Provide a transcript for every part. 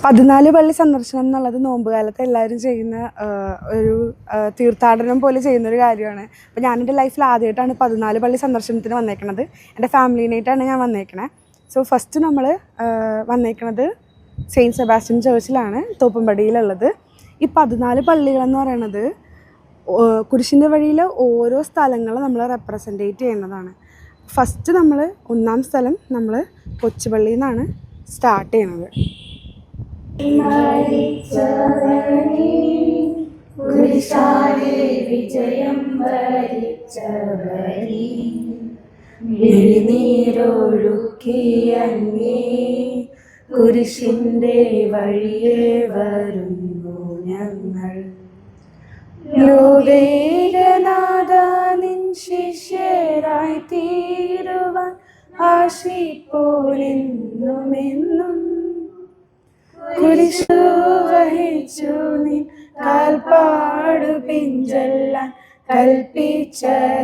14 പള്ളി സന്ദർശനം എന്നുള്ളത് നോമ്പുകാലത്ത് എല്ലാവരും ചെയ്യുന്ന ഒരു തീർത്ഥാടനം പോലെ ചെയ്യുന്നൊരു കാര്യമാണ്. അപ്പോൾ ഞാനെൻ്റെ ലൈഫിൽ ആദ്യമായിട്ടാണ് 14 പള്ളി സന്ദർശനത്തിന് വന്നേക്കണത്. എൻ്റെ ഫാമിലീനായിട്ടാണ് ഞാൻ വന്നേക്കണേ. സോ ഫസ്റ്റ് നമ്മൾ വന്നേക്കണത് സെയിൻറ്റ് സെബാസ്റ്റ്യൻ ചർച്ചിലാണ്, തോപ്പുംപടിയിലുള്ളത്. ഈ 14 പള്ളികളെന്ന് പറയണത് കുരിശിൻ്റെ വഴിയിൽ ഓരോ സ്ഥലങ്ങൾ നമ്മൾ റെപ്രസെൻറ്റേറ്റ് ചെയ്യുന്നതാണ്. ഫസ്റ്റ് നമ്മൾ 1-ാം സ്ഥലം നമ്മൾ കൊച്ചുപള്ളിയിൽ നിന്നാണ് സ്റ്റാർട്ട് ചെയ്യുന്നത്. വിജയം വരിച്ചവരി നീരൊഴുക്കിയങ്ങേ കുരിശിൻ്റെ വഴിയെ വരുന്നു ഞങ്ങൾ. ലോകേകനാഥ നിൻ ശിഷ്യരായി തീരുവാൻ ആശിപ്പോലെന്നുമെന്നും കുരിശു വഹിച്ചു നിൻ കാൽപ്പാടു പിഞ്ചെല്ലാൻ കൽപ്പിച്ച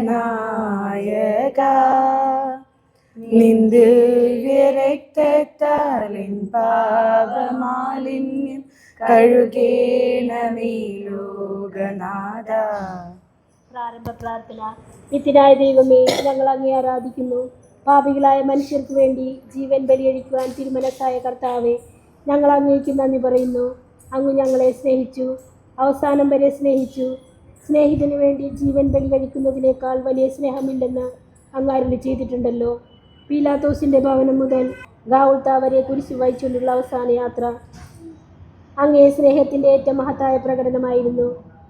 നായക. നിൻ ദിവ്യരക്തത്താലിൻ പാപമാലിന്യം കഴുകേണമേ ലോകനാഥ. പ്രാരംഭ പ്രാർത്ഥന. നിത്യനായ ദൈവമേ, ഞങ്ങൾ അങ്ങേ ആരാധിക്കുന്നു. പാപികളായ മനുഷ്യർക്ക് വേണ്ടി ജീവൻ ബലിയഴിക്കുവാൻ തിരുമനസ്സായ കർത്താവേ, ഞങ്ങൾ അങ്ങേക്ക് നന്ദി പറയുന്നു. അങ്ങ് ഞങ്ങളെ സ്നേഹിച്ചു, അവസാനം വരെ സ്നേഹിച്ചു. സ്നേഹിതന് വേണ്ടി ജീവൻ ബലി കഴിക്കുന്നതിനേക്കാൾ വലിയ സ്നേഹമില്ലെന്ന് അങ്ങ് അരുളി ചെയ്തിട്ടുണ്ടല്ലോ. പീലാത്തോസിൻ്റെ ഭവനം മുതൽ ഗാവുൽത്ത വരെ കുരിശു വഹിച്ചുകൊണ്ടുള്ള അവസാന യാത്ര അങ്ങേ സ്നേഹത്തിൻ്റെ ഏറ്റവും മഹത്തായ പ്രകടനമായിരുന്നു.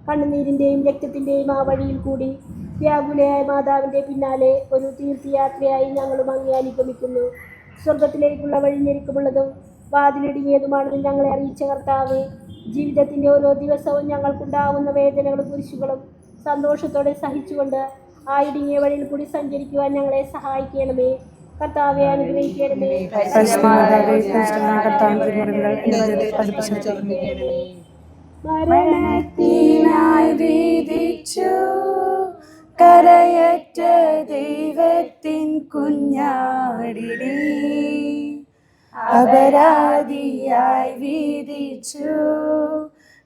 കണ്ണുനീരിൻ്റെയും രക്തത്തിൻ്റെയും ആ വഴിയിൽ കൂടി വ്യാകുലയായ മാതാവിൻ്റെ പിന്നാലെ ഒരു തീർത്ഥയാത്രയായി ഞങ്ങളും അങ്ങേ അനുഗമിക്കുന്നു. സ്വർഗത്തിലേക്കുള്ള വഴി ഞെരുക്കമുള്ളതും വാതിലിടുങ്ങിയതുമാണെന്ന് ഞങ്ങളെ അറിയിച്ച കർത്താവേ, ജീവിതത്തിൻ്റെ ഓരോ ദിവസവും ഞങ്ങൾക്കുണ്ടാവുന്ന വേദനകളും കുരിശുകളും സന്തോഷത്തോടെ സഹിച്ചുകൊണ്ട് ആ ഇടുങ്ങിയ വഴിയിൽ കൂടി സഞ്ചരിക്കുവാൻ ഞങ്ങളെ സഹായിക്കണമേ. കർത്താവെ അനുഗ്രഹിക്കണമേ. മരണത്തിനായി വിധിച്ചു കരയറ്റ ദൈവത്തിൻ കുഞ്ഞാടിനെ അപരാധിയായി വിധിച്ചു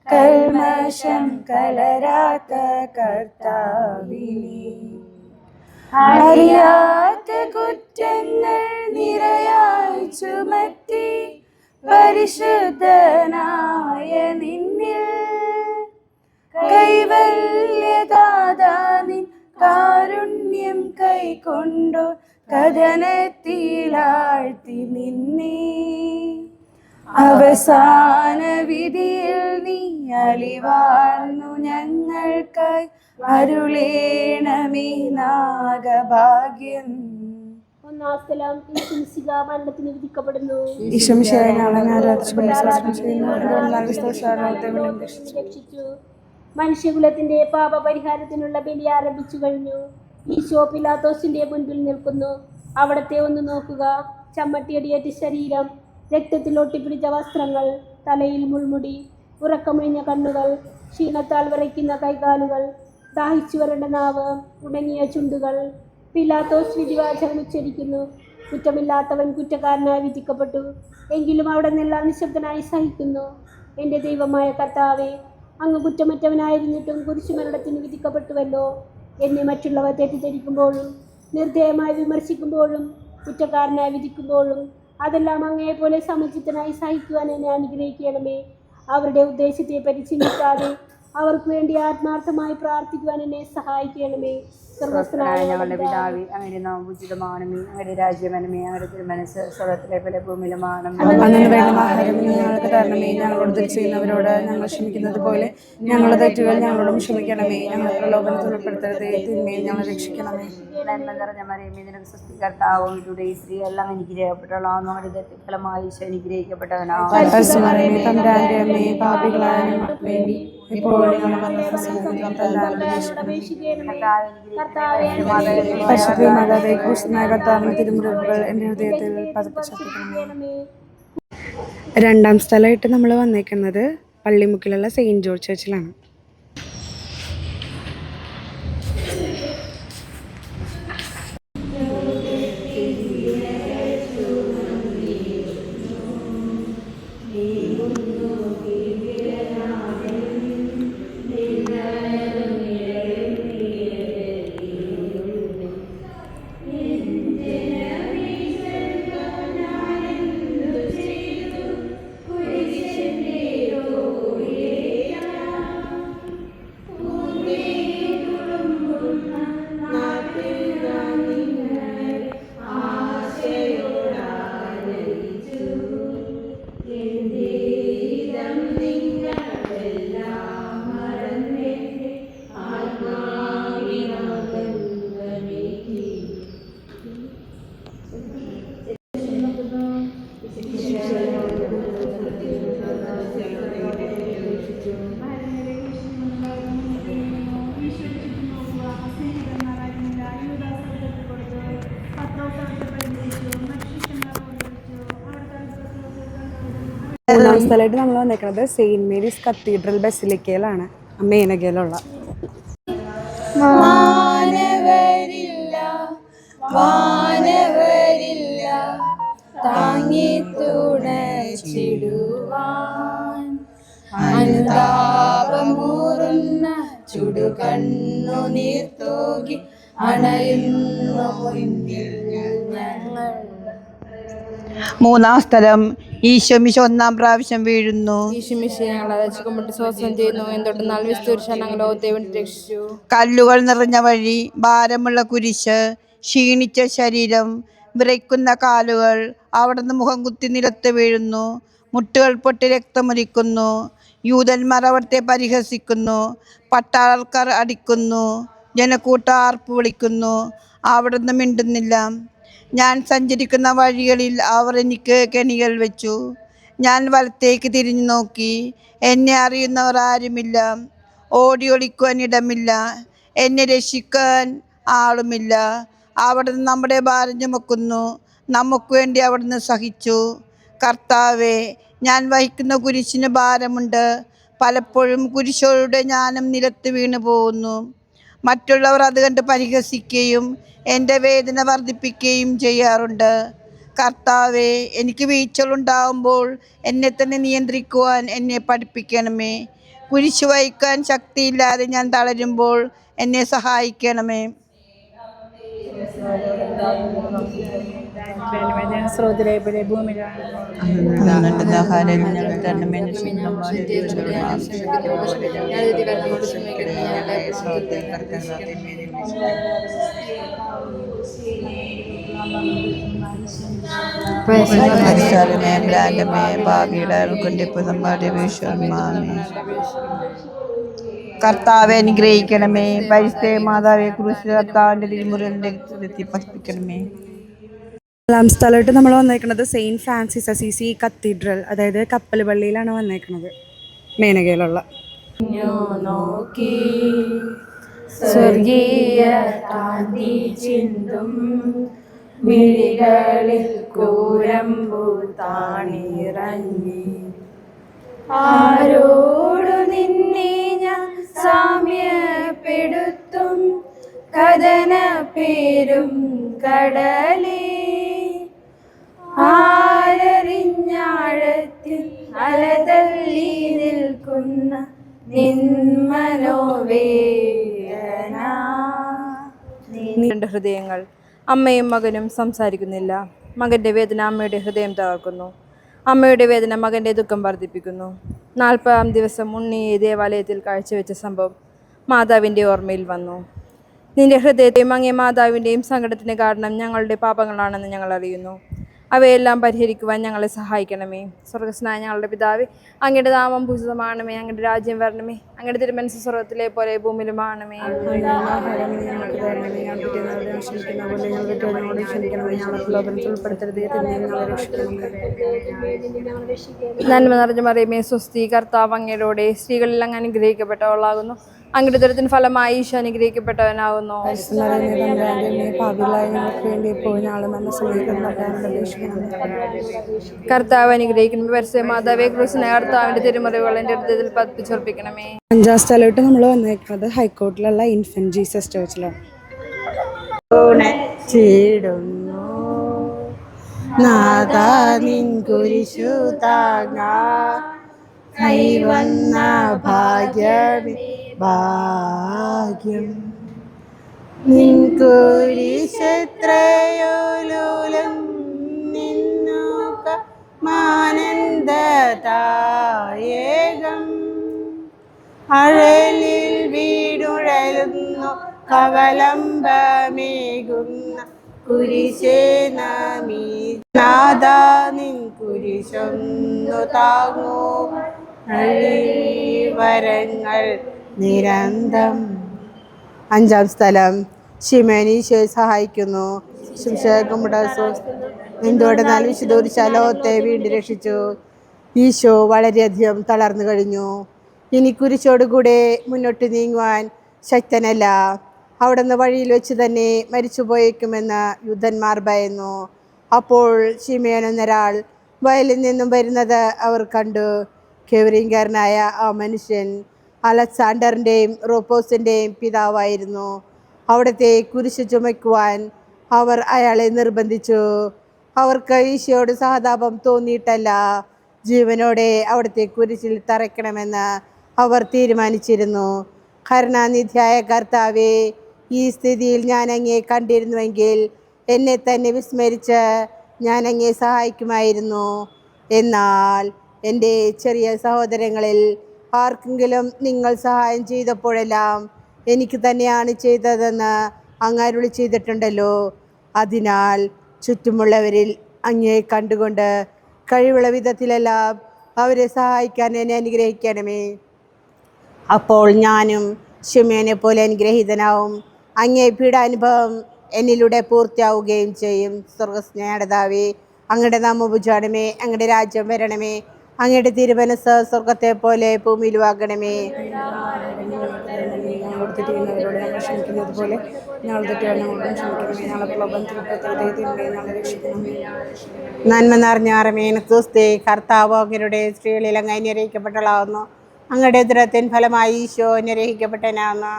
കൽമഷം കലരാത്ത കർത്താവിനെ. അറിയാത്ത കുറ്റങ്ങൾ നിരയായി ചുമത്തി പരിശുദ്ധനായ നിന്നിൽ കൈവല്യദാതാ നിൻ കാരുണ്യം കൈക്കൊണ്ടോ കഥനത്തിലാഴ്ത്തി നിന്നെ. അവസാന വിധിയിൽ നീ അലിവാർന്നു ഞങ്ങൾക്കായി അരുളേണമേ നാഗഭാഗ്യം. ഒന്നാം സ്ഥലം മരണത്തിന് വിധിക്കപ്പെടുന്നു. രക്ഷിച്ചു. മനുഷ്യകുലത്തിന്റെ പാപപരിഹാരത്തിനുള്ള ബലി ആരംഭിച്ചു കഴിഞ്ഞു. ഈശോ പീലാത്തോസിന്റെ മുൻപിൽ നിൽക്കുന്നു. അവിടത്തെ ഒന്ന് നോക്കുക. ചമ്മട്ടിയടിയേറ്റ ശരീരം, രക്തത്തിൽ ഒട്ടിപ്പിടിച്ച വസ്ത്രങ്ങൾ, തലയിൽ മുൾമുടി, ഉറക്കമൊഴിഞ്ഞ കണ്ണുകൾ, ക്ഷീണത്താൽ വിറയ്ക്കുന്ന കൈകാലുകൾ, ദാഹിച്ചു വരേണ്ട നാവ്, ഉണങ്ങിയ ചുണ്ടുകൾ. പീലാത്തോസ് വിധിവാചകം ഉച്ചരിക്കുന്നു. കുറ്റമില്ലാത്തവൻ കുറ്റക്കാരനായി വിധിക്കപ്പെട്ടു. എങ്കിലും അവിടെ നിന്നെല്ലാം നിശബ്ദനായി സഹിക്കുന്നു. എൻ്റെ ദൈവമായ കർത്താവേ, അങ്ങ് കുറ്റമറ്റവനായിരുന്നിട്ടും കുരിശുമരണത്തിന് വിധിക്കപ്പെട്ടുവല്ലോ. എന്നെ മറ്റുള്ളവർ തെറ്റിദ്ധരിക്കുമ്പോഴും നിർദ്ദയമായി വിമർശിക്കുമ്പോഴും കുറ്റക്കാരനായി വിധിക്കുമ്പോഴും അതെല്ലാം അങ്ങേപോലെ സമചിത്തനായി സഹിക്കുവാൻ എന്നെ അനുഗ്രഹിക്കണമേ. അവരുടെ ഉദ്ദേശത്തെ പരിചിന്തിക്കാതെ അവർക്ക് വേണ്ടി ആത്മാർത്ഥമായി പ്രാർത്ഥിക്കുവാൻ എന്നെ സഹായിക്കണമേ. സ്വർഗ്ഗസ്ഥനായ ഞങ്ങളുടെ പിതാവേ, അങ്ങയുടെ നാമം ഉചിതമാണമേ. അങ്ങയുടെ രാജ്യമനമേ. അങ്ങയുടെ തിരുമനസ്സ് സ്വർഗ്ഗത്തിലെ പോലെ ഭൂമിയിലുമാണമേ. ഞങ്ങൾക്ക് തരണമേ. ഞങ്ങളോട് തെറ്റ് ചെയ്യുന്നവരോട് ഞങ്ങൾ ക്ഷമിക്കുന്നത് പോലെ ഞങ്ങളുടെ തെറ്റുകൾ ഞങ്ങളോടും ക്ഷമിക്കണമേ. ഞങ്ങൾ പ്രലോഭനത്തിൽ ഉൾപ്പെടുത്തരുതേ, തിന്മയിൽ ഞങ്ങൾ രക്ഷിക്കണമേ. നന്മ നിറഞ്ഞ മറിയമേ, നിനക്ക് സ്തുതി. കർത്താവ് ഇവിടെ സ്ത്രീ എല്ലാം അനുഗ്രഹിക്കപ്പെട്ടവളാകുന്നു. അങ്ങയുടെ ഫലമായി ഈശോ അനുഗ്രഹിക്കപ്പെട്ടവനാകുന്നു. തമ്പുരാന്റെ അമ്മേ, പാപികളായ ഞങ്ങൾക്ക് വേണ്ടി ഇപ്പോഴും രണ്ടാം സ്ഥലമായിട്ട് നമ്മൾ വന്നേക്കുന്നത് പള്ളിമുക്കിലുള്ള സെയിൻറ്റ് ജോർജ് ചർച്ചിലാണ്. ഈ നാലാം സ്ഥലമായിട്ട് നമ്മൾ വന്നേക്കുന്നത് സെയിൻറ്റ് മേരീസ് കത്തീഡ്രൽ ബസിലിക്കയിലാണ്, മേനകയിലുള്ള. താങ്ങി തുണച്ചിടുവാൻ അനുതാപമൂറുന്ന ചുടുകണ്ണു നീർത്തോകി അണയുന്നു മുന്നിൽ ഞങ്ങൾ. മൂന്നാം സ്ഥലം ഈശോമിശ ഒന്നാം പ്രാവശ്യം വീഴുന്നു. ഈശോമിശിയെ ഞങ്ങൾ അരച്ചുകൊണ്ടിട്ട് സ്വസ്ഥം ചെയ്യുന്നു. എന്തൊട്ടെന്നാൽ വിസ്തുരിച്ച ഞങ്ങൾ ദൈവം രക്ഷിച്ചു. കല്ലുകൾ നിറഞ്ഞ വഴി, ഭാരമുള്ള കുരിശ്, ക്ഷീണിച്ച ശരീരം, വിറയ്ക്കുന്ന കാലുകൾ. അവിടുന്ന് മുഖം കുത്തി നിലത്ത് വീഴുന്നു. മുട്ടുകൾ പൊട്ടി രക്തമൊലിക്കുന്നു. യൂതന്മാർ അവിടുത്തെ പരിഹസിക്കുന്നു. പട്ടാളക്കാർ അടിക്കുന്നു. ജനക്കൂട്ടം ആർപ്പ് വിളിക്കുന്നു. അവിടുന്ന് മിണ്ടുന്നില്ല. ഞാൻ സഞ്ചരിക്കുന്ന വഴികളിൽ അവർ എനിക്ക് കെണികൾ വെച്ചു. ഞാൻ വലത്തേക്ക് തിരിഞ്ഞു നോക്കി. എന്നെ അറിയുന്നവർ ആരുമില്ല. ഓടി ഒളിക്കുവാൻ ഇടമില്ല. എന്നെ രക്ഷിക്കാൻ ആളുമില്ല. അവിടുന്ന് നമ്മുടെ ഭാരം ചുമക്കുന്നു. നമുക്ക് വേണ്ടി അവിടുന്ന് സഹിച്ചു. കർത്താവേ, ഞാൻ വഹിക്കുന്ന കുരിശിന് ഭാരമുണ്ട്. പലപ്പോഴും കുരിശോടെ ഞാനും നിലത്ത് വീണു പോകുന്നു. മറ്റുള്ളവർ അത് കണ്ട് പരിഹസിക്കുകയും എൻ്റെ വേദന വർദ്ധിപ്പിക്കുകയും ചെയ്യാറുണ്ട്. കർത്താവേ, എനിക്ക് വീഴ്ചകളുണ്ടാകുമ്പോൾ എന്നെ തന്നെ നിയന്ത്രിക്കുവാൻ എന്നെ പഠിപ്പിക്കണമേ. കുരിശ് വഹിക്കാൻ ശക്തിയില്ലാതെ ഞാൻ തളരുമ്പോൾ എന്നെ സഹായിക്കണമേ. കർത്താവെ, അനുഗ്രഹിക്കണമേ. പരിശുദ്ധ മാതാവെ, ക്രൂശിലെ കർത്താവിൻ്റെ തിരുമുറിവിൻ്റെ പതിപ്പിക്കണമേ. നാലാം സ്ഥലമായിട്ട് നമ്മൾ വന്നേക്കുന്നത് സെയിൻറ്റ് ഫ്രാൻസിസ് അസീസി കത്തീഡ്രൽ, അതായത് കപ്പൽ പള്ളിയിലാണ് വന്നേക്കുന്നത്, മേനകയിലുള്ള. നോക്കി സ്വർഗീയ കാന്തി ചിന്തും മിഴികളിൽ കൂരമ്പു താണിറങ്ങി. ആരോടു നിന്നെ ഞാൻ സാമ്യപ്പെടുത്തും കഥന പേരും കടലേ. ആരറിഞ്ഞാഴത്തിൽ അലതള്ളി നിൽക്കുന്ന നിന്മനോവേദന. രണ്ട് ഹൃദയങ്ങൾ. അമ്മയും മകനും സംസാരിക്കുന്നില്ല. മകൻ്റെ വേദന അമ്മയുടെ ഹൃദയം തകർക്കുന്നു. അമ്മയുടെ വേദന മകൻ്റെ ദുഃഖം വർദ്ധിപ്പിക്കുന്നു. 40-ാം ദിവസം ഉണ്ണിയെ ദേവാലയത്തിൽ കാഴ്ചവെച്ച സംഭവം മാതാവിൻ്റെ ഓർമ്മയിൽ വന്നു. നിന്റെ ഹൃദയത്തെയും അങ്ങേ മാതാവിൻ്റെയും സങ്കടത്തിന് കാരണം ഞങ്ങളുടെ പാപങ്ങളാണെന്ന് ഞങ്ങൾ അറിയുന്നു. അവയെല്ലാം പരിഹരിക്കുവാൻ ഞങ്ങളെ സഹായിക്കണമേ. സ്വർഗസ്നായ ഞങ്ങളുടെ പിതാവേ, അങ്ങയുടെ നാമം പൂജിതമാണമേ. അങ്ങയുടെ രാജ്യം വരണമേ. അങ്ങയുടെ തിരുമനസ്സ് സ്വർഗത്തിലെ പോലെ ഭൂമിയിലുമാണമേ. നന്മ നിറഞ്ഞ മറിയമേ, സ്വസ്തി, കർത്താവ് അങ്ങയോടെ സ്ത്രീകളിൽ അങ്ങ് അനുഗ്രഹിക്കപ്പെട്ടവളാകുന്നു. അങ്ങയുടെ ദുരിതത്തിന് ഫലമായി ഈശോ അനുഗ്രഹിക്കപ്പെട്ടവനാകുന്നു. കർത്താവ് അനുഗ്രഹിക്കണം. പരിശുദ്ധ മാതാവേ, ക്രൂശിനെ കർത്താവിന്റെ തിരുമുറിവുകൾ എൻ്റെ ഹൃദയത്തിൽ പതിപ്പിച്ചുറപ്പിക്കണമേ. 5-ാം സ്ഥലമായിട്ട് നമ്മൾ വന്നേക്കുന്നത് ഹൈക്കോർട്ടിലുള്ള ഇൻഫന്റ് ജീസസ് ചർച്ചിലാണ്. കൈവന്ന ഭാഗ്യം നിൻ കുരിശത്രയോലോലം നിന്നു മാനന്ദദായകം. അഴലിൽ വീടുഴലുന്നു കവലംബമേകുന്ന കുരിശേ നമീ. നാദാ, നിൻ കുരിശൊന്നു താങ്ങൂ. വരങ്ങൾ നിരന്തം. 5-ാം സ്ഥലം ശിമേൻ ഈശോയെ സഹായിക്കുന്നു. എന്തുകൊണ്ടെന്നാൽ വിശുദ്ധ കുരിശാലോകത്തെ വീണ്ടും രക്ഷിച്ചു. ഈശോ വളരെയധികം തളർന്നു കഴിഞ്ഞു. ഇനി കുരിശോടുകൂടെ മുന്നോട്ട് നീങ്ങുവാൻ ശക്തനല്ല. അവിടുന്ന് വഴിയിൽ വെച്ച് തന്നെ മരിച്ചുപോയേക്കുമെന്ന് യൂതന്മാർ ഭയന്നു. അപ്പോൾ ശിമയോൻ എന്നൊരാൾ വയലിൽ നിന്നും വരുന്നത് അവർ കണ്ടു. കെവറിൻകാരനായ ആ മനുഷ്യൻ അലക്സാണ്ടറിൻ്റെയും റൂപ്പോസിൻ്റെയും പിതാവായിരുന്നു. അവിടുത്തെ കുരിശ് ചുമക്കുവാൻ അവർ അയാളെ നിർബന്ധിച്ചു. അവർക്ക് ഈശോയോട് സഹതാപം തോന്നിയിട്ടല്ല, ജീവനോടെ അവിടുത്തെ കുരിശിൽ തറയ്ക്കണമെന്ന് അവർ തീരുമാനിച്ചിരുന്നു. കരുണാനിധിയായ കർത്താവേ, ഈ സ്ഥിതിയിൽ ഞാൻ അങ്ങയെ കണ്ടിരുന്നുവെങ്കിൽ എന്നെ തന്നെ വിസ്മരിച്ച് ഞാൻ അങ്ങയെ സഹായിക്കുമായിരുന്നു. എന്നാൽ എൻ്റെ ചെറിയ സഹോദരങ്ങളിൽ ആർക്കെങ്കിലും നിങ്ങൾ സഹായം ചെയ്തപ്പോഴെല്ലാം എനിക്ക് തന്നെയാണ് ചെയ്തതെന്ന് അങ്ങ് അരുളി ചെയ്തിട്ടുണ്ടല്ലോ. അതിനാൽ ചുറ്റുമുള്ളവരിൽ അങ്ങയെ കണ്ടുകൊണ്ട് കഴിവുള്ള വിധത്തിലെല്ലാം അവരെ സഹായിക്കാൻ എന്നെ അനുഗ്രഹിക്കണമേ. അപ്പോൾ ഞാനും ശിമോനെ പോലെ അനുഗ്രഹീതനാവും. അങ്ങേ പീഡാനുഭവം എന്നിലൂടെ പൂർത്തിയാവുകയും ചെയ്യും. സ്വർഗസ്നേഹദാവേ, അങ്ങയുടെ നാമം പൂജിക്കണമേ, അങ്ങയുടെ രാജ്യം വരണമേ, അങ്ങയുടെ തിരുമനസ് സ്വർഗത്തെ പോലെ ഭൂമിയിലുമാകണമേ. ഞങ്ങളോട് തെറ്റുന്നവരോട് ഞങ്ങൾ ക്ഷമിക്കുന്നത് പോലെ ഞങ്ങളുടെ തെറ്റുകൾ ഞങ്ങളോടും ക്ഷമിക്കണമേ. ഞങ്ങളെ പ്രലോഭനത്തിൽപ്പെടുത്തരുതേ, ഞങ്ങളെ രക്ഷിക്കണമേ. നന്മ നിറഞ്ഞ മറിയമേ, ക്രിസ്തുവേ, കർത്താവ് അങ്ങയുടെ സ്ത്രീകളിൽ അങ്ങ് അനുഗ്രഹിക്കപ്പെട്ടവളാകുന്നു. അങ്ങയുടെ ഉദരത്തിൻ ഫലമായി ഈശോ അനുഗ്രഹിക്കപ്പെട്ടവനാകുന്നു.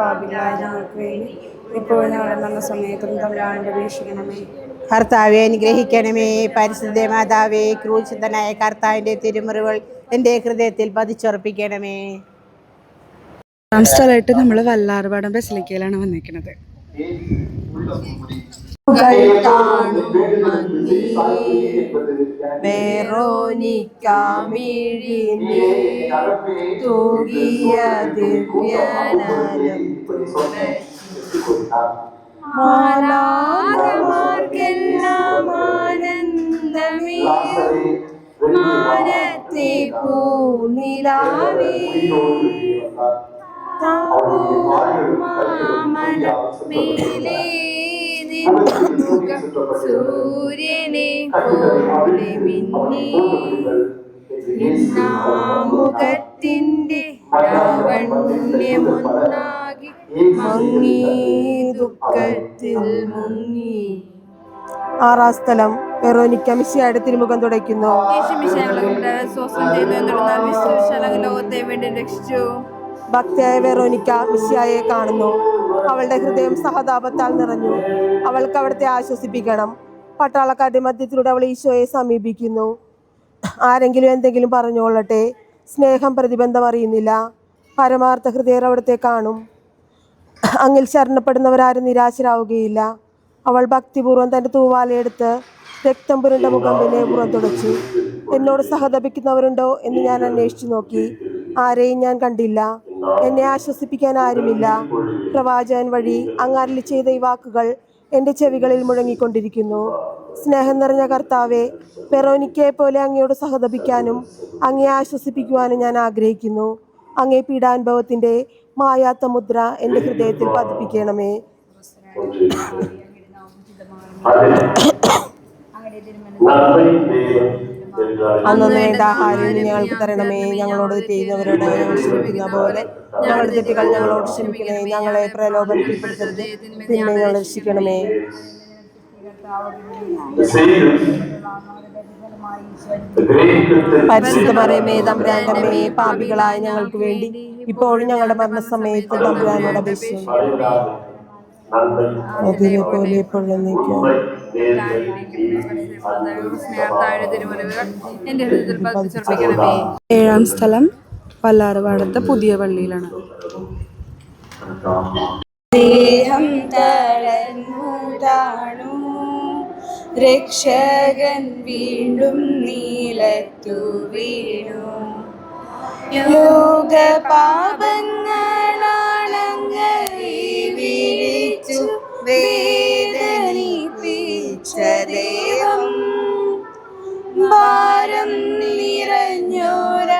പാപികളായ ഞങ്ങൾക്ക് വേണ്ടി ഇപ്പോഴും ഞങ്ങളുടെ നല്ല സമയത്തും തമ്പുരാനോട് അപേക്ഷിക്കണമേ. കർത്താവെ അനുഗ്രഹിക്കണമേ. പരിശുദ്ധ മാതാവേ, ക്രൂശിതനായ കർത്താവിൻ്റെ തിരുമുറിവുകൾ എൻ്റെ ഹൃദയത്തിൽ പതിച്ചുറപ്പിക്കണമേ. സ്ഥലമായിട്ട് നമ്മൾ വല്ലാർപാടം ബസിലിക്കയിലാണ് വന്നിരിക്കുന്നത്. മാനത്തെ പൂനിലാവേ, മേലേ നിന്നുക സൂര്യനെ പോലെ മിന്നി, മുഖത്തിൻ്റെ ലാവണ്യമൊന്നാകി മങ്ങി, ദുഃഖത്തിൽ മുങ്ങി. ആറാം സ്ഥലം വെറോനിക്ക മിശിഹായുടെ തിരുമുഖം തുടയ്ക്കുന്നു. ലോകത്തെ വേണ്ടി രക്ഷിച്ചു. ഭക്തിയായ വെറോനിക്ക മിശിഹായെ കാണുന്നു. അവളുടെ ഹൃദയം സഹതാപത്താൽ നിറഞ്ഞു. അവൾക്ക് അവിടുത്തെ ആശ്വസിപ്പിക്കണം. പട്ടാളക്കാരുടെ മധ്യത്തിലൂടെ അവൾ ഈശോയെ സമീപിക്കുന്നു. ആരെങ്കിലും എന്തെങ്കിലും പറഞ്ഞുകൊള്ളട്ടെ, സ്നേഹം പ്രതിബന്ധം അറിയുന്നില്ല. പരമാർത്ഥ ഹൃദയർ അവിടുത്തെ കാണും. അങ്ങിൽ ശരണപ്പെടുന്നവരാരും നിരാശരാവുകയില്ല. അവൾ ഭക്തിപൂർവ്വം തൻ്റെ തൂവാലയെടുത്ത് രക്തം പുരണ്ട മുഖം വിനയപൂർവ്വം തുടച്ചു. എന്നോട് സഹതപിക്കുന്നവരുണ്ടോ എന്ന് ഞാൻ അന്വേഷിച്ചു നോക്കി. ആരെയും ഞാൻ കണ്ടില്ല. എന്നെ ആശ്വസിപ്പിക്കാൻ ആരുമില്ല. പ്രവാചകൻ വഴി അങ്ങ് അരുളി ചെയ്ത ഈ വാക്കുകൾ എൻ്റെ ചെവികളിൽ മുഴങ്ങിക്കൊണ്ടിരിക്കുന്നു. സ്നേഹം നിറഞ്ഞ കർത്താവെ, വെറോനിക്കയെ പോലെ അങ്ങയോട് സഹതപിക്കാനും അങ്ങയെ ആശ്വസിപ്പിക്കുവാനും ഞാൻ ആഗ്രഹിക്കുന്നു. അങ്ങേ പീഡാനുഭവത്തിൻ്റെ മായാത്ത മുദ്ര എൻ്റെ ഹൃദയത്തിൽ പതിപ്പിക്കണമേ. അന്നു വേണ്ട ആഹാരം ഞങ്ങൾക്ക് തരണമേ. ഞങ്ങളോട് ചെയ്യുന്നവരോട് ഞങ്ങൾ ക്ഷമിക്കുന്ന പോലെ ഞങ്ങളുടെ തെറ്റുകൾ ഞങ്ങളോട് ക്ഷമിക്കണമേ. ഞങ്ങളെ പ്രലോഭനത്തിൽപ്പെടുത്തരുത്, പിന്നെ ഞങ്ങൾ രക്ഷിക്കണമേ. പരിശുദ്ധ മറിയമേ, തമ്പുരാന്റെ അമ്മേ, പാപികളായ ഞങ്ങൾക്ക് വേണ്ടി ഇപ്പോഴും ഞങ്ങളുടെ മരണസമയത്ത് തമ്പുരാനോട് അപേക്ഷിക്കുന്നു. അതിനെ പോലെ എപ്പോഴും നീക്കും. ഏഴാം സ്ഥലം വല്ലാർപാടത്തെ പുതിയ പള്ളിയിലാണ്. ദേഹം തളർന്നു താണു, രക്ഷകൻ വീണ്ടും നീലത്തു വീണു. ലോക പാപങ്ങളാണങ്ങി വിരിച്ചു വേദനിപ്പിച്ച ദൈവം, ഭാരം നിറഞ്ഞോര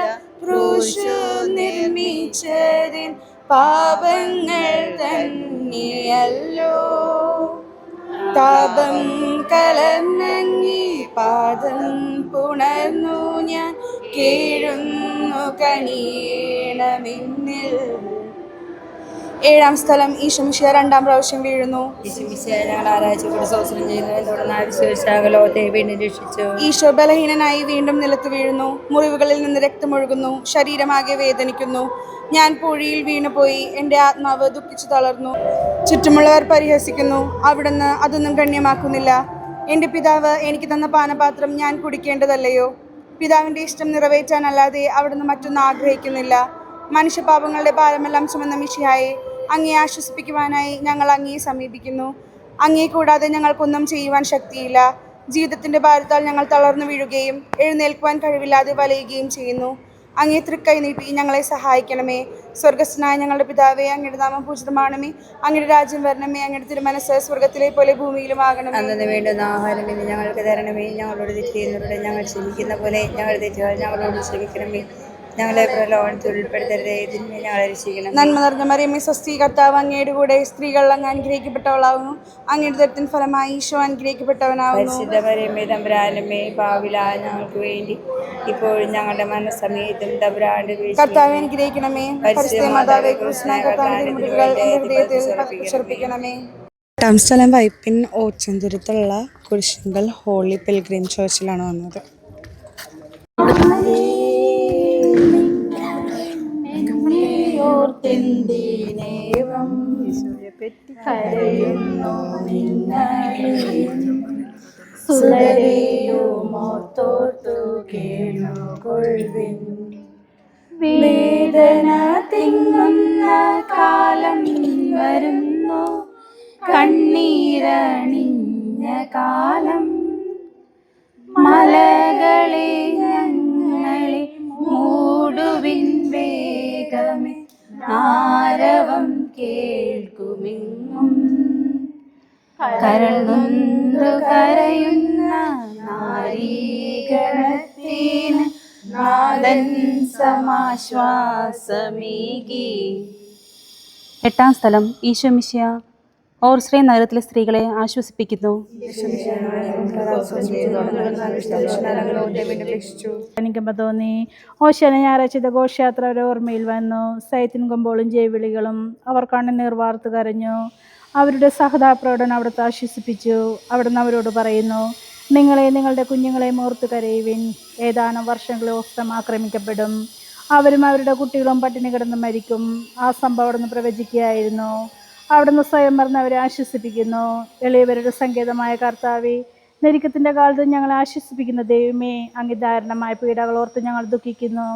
ക്രൂശു നിർമ്മിച്ചതിൻ പാപങ്ങൾ തന്നെയല്ലോ. താപം കലർന്നങ്ങി പാദം പുണർന്നു ഞാൻ കീഴുന്നു കണിയണമിന്നിൽ. ഏഴാം സ്ഥലം ഈശോമിശിഹ രണ്ടാം പ്രാവശ്യം വീഴുന്നു. ഞങ്ങൾ ആരാഴ്ച സോസനം ചെയ്യുന്നു എന്തുകൊണ്ടെന്ന് വിശ്വസിച്ചാൽ ലോകത്തെ വീണ്ടും രക്ഷിച്ചു. ഈശോ ബലഹീനനായി വീണ്ടും നിലത്ത് വീഴുന്നു. മുറിവുകളിൽ നിന്ന് രക്തമൊഴുകുന്നു. ശരീരമാകെ വേദനിക്കുന്നു. ഞാൻ പൂഴിയിൽ വീണുപോയി. എൻ്റെ ആത്മാവ് ദുഃഖിച്ചു തളർന്നു. ചുറ്റുമുള്ളവർ പരിഹസിക്കുന്നു. അവിടുന്ന് അതൊന്നും ഗണ്യമാക്കുന്നില്ല. എൻ്റെ പിതാവ് എനിക്ക് തന്ന പാനപാത്രം ഞാൻ കുടിക്കേണ്ടതല്ലയോ? പിതാവിൻ്റെ ഇഷ്ടം നിറവേറ്റാനല്ലാതെ അവിടുന്ന് മറ്റൊന്നും ആഗ്രഹിക്കുന്നില്ല. മനുഷ്യപാപങ്ങളുടെ ഭാരമെല്ലാം ചുമന്ന മിശിഹായെ, അങ്ങയെ ആശ്വസിപ്പിക്കുവാനായി ഞങ്ങൾ അങ്ങയെ സമീപിക്കുന്നു. അങ്ങയെ കൂടാതെ ഞങ്ങൾക്കൊന്നും ചെയ്യുവാൻ ശക്തിയില്ല. ജീവിതത്തിൻ്റെ ഭാരത്താൽ ഞങ്ങൾ തളർന്നു വീഴുകയും എഴുന്നേൽക്കുവാൻ കഴിവില്ലാതെ വലയുകയും ചെയ്യുന്നു. അങ്ങേ തൃക്കൈ നീട്ടി ഞങ്ങളെ സഹായിക്കണമേ. സ്വർഗസ്ഥനായ ഞങ്ങളുടെ പിതാവേ, അങ്ങയുടെ നാമം പൂജിതമാണമേ. അങ്ങയുടെ രാജ്യം വരണമേ. അങ്ങയുടെ തിരുമനസ്സ് സ്വർഗത്തിലെ പോലെ ഭൂമിയിലും ആകണമേ. അന്നു വേണ്ടുന്ന ആഹാരം ഇന്ന് ഞങ്ങൾക്ക് തരണമേ. ഞങ്ങളോട് തെറ്റ് ചെയ്യുന്നവരുടെ ഞങ്ങൾ ക്ഷമിക്കുന്ന പോലെ ഞങ്ങളുടെ തെറ്റുകൾ ഞങ്ങളോട് ക്ഷമിക്കണമേ. ഞങ്ങളെ പ്രലോഭനത്തിൽ ഉൾപ്പെടുത്തരുതേ, ഇതിന്മേൽ ഞങ്ങളെ രക്ഷിക്കണം. നന്മ നിറഞ്ഞ മറിയമേ, സ്വസ്തി, കർത്താവ് അങ്ങയുടെ കൂടെ സ്ത്രീകൾ അങ്ങ് അനുഗ്രഹിക്കപ്പെട്ടവളാവുന്നു. അങ്ങയുടെ ദത്തിൻ ഫലമായി ഈശോ അനുഗ്രഹിക്കപ്പെട്ടവനാവുന്നു. പരിശുദ്ധ മറിയമേ, തമ്പുരാനമ്മേ, പാപികളായ ഞങ്ങൾക്ക് വേണ്ടി ഇപ്പോഴും ഞങ്ങളുടെ മരണസമയത്തും തമ്പുരാന്റെ കർത്താവെ അനുഗ്രഹിക്കണമേ. പരിശുദ്ധ മാതാവേ, ക്രിസ്തുനായ കർത്താവിന്റെ മുറിവുകൾ എൻ്റെ ഹൃദയത്തിൽ ഉറപ്പിക്കണമേ. എട്ടാം സ്ഥലം വൈപ്പിൻ ഓച്ചന്തുരത്തുള്ള കുരിശുങ്കൽ ഹോളി പിൽഗ്രിം ചർച്ചിലാണ് വന്നത്. വേദന തിങ്ങുന്ന കാലം വരുന്നു, കണ്ണീരണിഞ്ഞ കാലം. മലകളെ ഞങ്ങളെ മൂടുവിൻ വേഗമേ, ആരവം കേൾക്കുമെങ്ങും. കരളുന്നു കരയുന്ന നാരീഗണത്തിന് നാഥൻ സമാശ്വാസമേകി. എട്ടാം സ്ഥലം ഈശോമിശിഹ ഓർസ്ലൈൻ നഗരത്തിലെ സ്ത്രീകളെ ആശ്വസിപ്പിക്കുന്നു. എനിക്കുമ്പോൾ തോന്നി ഓശാന ഞായറാഴ്ചത്തെ ഘോഷയാത്ര അവരെ ഓർമ്മയിൽ വന്നു. സൈത്തിൻ കൊമ്പോളും ജൈവിളികളും അവർ കണ്ണുനീർ വാർത്ത് കരഞ്ഞു. അവരുടെ സഹതാപ്രകടനം അവിടുത്തെ ആശ്വസിപ്പിച്ചു. അവിടുന്ന് അവരോട് പറയുന്നു, നിങ്ങളെ നിങ്ങളുടെ കുഞ്ഞുങ്ങളെ ഓർത്ത് കരയുവിൻ. ഏതാനും വർഷങ്ങളിൽ ഓസ്ത്രം ആക്രമിക്കപ്പെടും. അവരും അവരുടെ കുട്ടികളും പട്ടിണി കിടന്ന് മരിക്കും. ആ സംഭവം അവിടുന്ന് പ്രവചിക്കുകയായിരുന്നു. അവിടുന്ന് സ്വയം മറന്ന് അവരെ ആശ്വസിപ്പിക്കുന്നു. എളിയവരുടെ സങ്കേതമായ കർത്താവേ, ഞെരുക്കത്തിൻ്റെ കാലത്ത് ഞങ്ങളെ ആശ്വസിപ്പിക്കുന്ന ദൈവമേ, അങ്ങ് ദാരുണമായ പീഡകൾ ഓർത്ത് ഞങ്ങൾ ദുഃഖിക്കുന്നു.